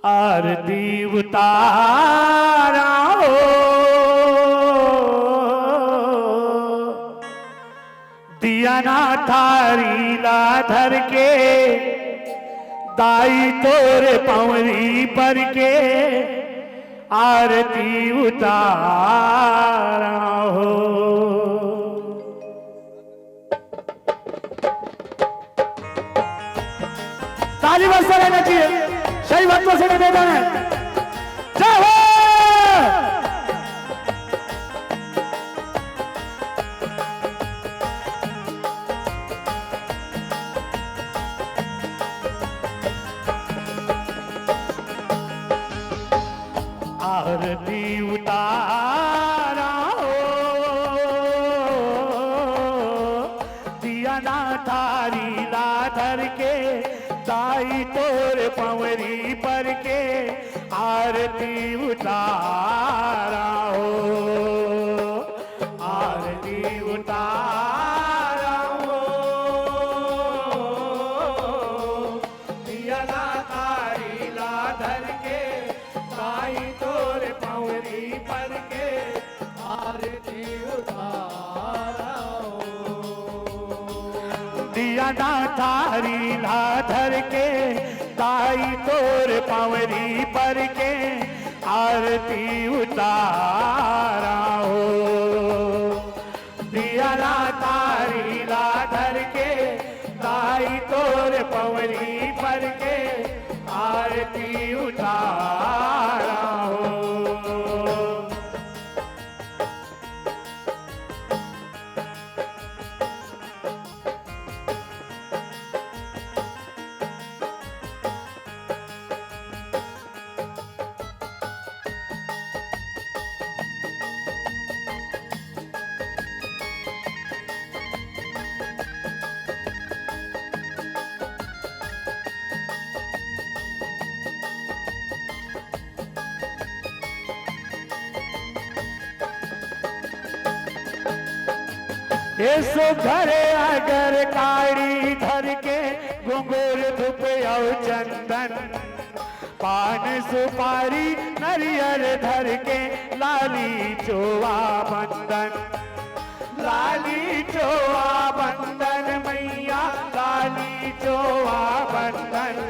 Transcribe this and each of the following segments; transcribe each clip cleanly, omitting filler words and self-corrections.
आरती उतारा हो दिया ना थारी ला धर के दाई तोरे पवरी पर के आरती उतारा हो। ताली बजते रहना चाहिए, सही बातों से निवेदन है। जय हो। आरती उतारा हो दिया ना थारी ला धर के दाई तोर पवरी पर के आरती उतारा हो। आरती उतारा हो दिया ना थारी ला धर के दाई तोर पवरी पर के आरती उतारा दिया ना थारी ला धर के दाई तोर पवरी पर के आरती उतारा हो। दिया ना थारी ला धर के दाई तोर पवरी पर के आरती उतारा हो। ऐसो घरे अगर काड़ी धर के घुंघरू धुप और चंदन पान सुपारी नरियल धर के लाली चोआ बंदन लाली चोआ बंदन मैया लाली चोआ बंदन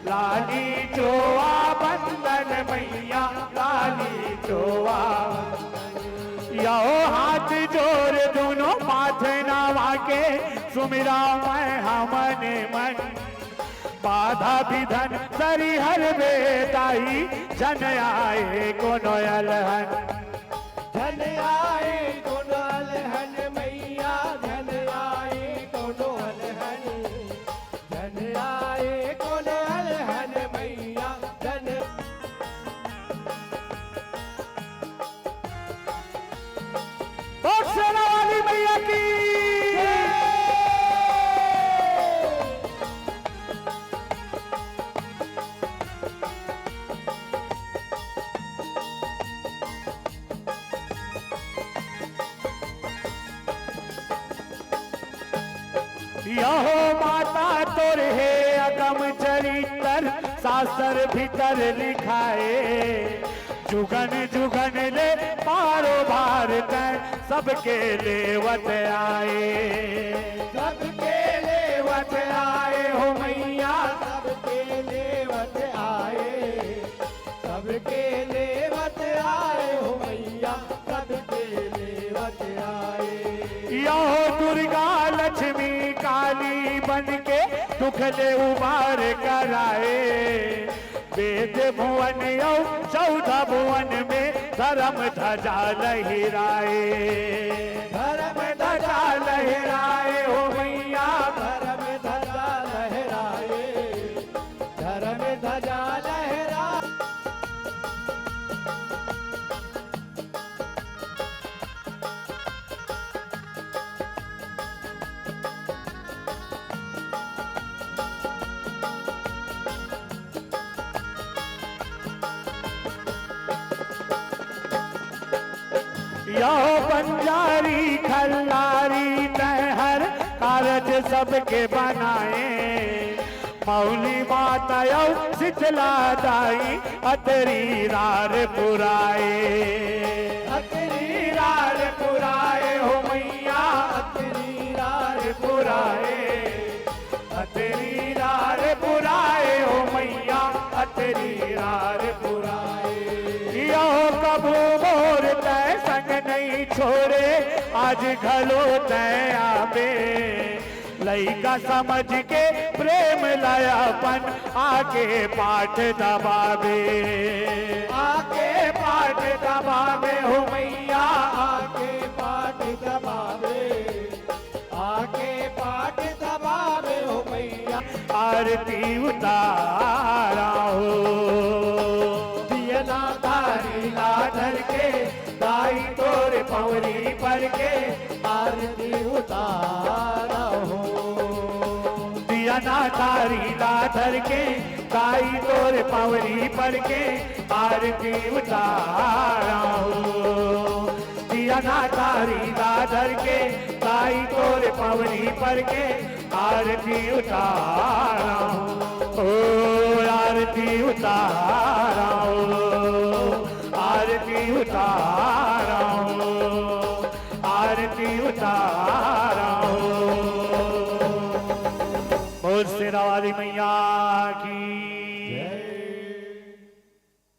लाली चोआ बंदन मैया लाली चोआ यो हाथ जोर दोनों माथे नावा के सुमिरा मैं हमने मन बाधा विधन सरी हर बेताई जन आए को नोयलहन धन आए को नोयलहन मैया धन आए को नोयलहन धन आए को नोयलहन मैया धन सेना वाली मैया की यहो माता तोर है अगम चरित्र शास्त्र भीतर लिखाए जुगन जुगन ले पारो भारत सबके लेवत आए सबके लेवत आए हो मैया सबके लेवत आए सबके लेवत आए हो मैया सबके लेवत आए। यहो दुर्गा लक्ष्मी काली बन के दुख ले उबार कराए वेद भुवन यौ चौदह भुवन में धर्म ध्वजा लहराए धर्म ध्वजा लहराए हो मैया धर्म ध्वजा लहराए धर्म ध्वजा लहरा यो बंजारी खल्लारी तहर कारज सबके बनाए मौली माता यौ शीतला दाई अतरी रार पुराए अतरी रार पुराए हो मैया अतरी रार पुराए अतरी रार पुराए हो मैया अतरी रार पुराए यो कबू मोर तय संग नहीं छोड़े आज घलो तय आवे लइका समझ के प्रेम लायापन आके पाठ दबावे आके पाठ दबावे हो मैया आके पाठ दबावे आके पाठ दबावे हो मैया आरती उतारा हो दियना तारी लाधर के दाई तोर पवरी पर के आरती उतारा हो दिया ना तारी लाधर के दाई तोर पवरी पर के आरती उतारा हो दिया ना तारी लाधर के दाई तोर पवरी पर के आरती उतारा हो आरती उतारा हो आरती उतारा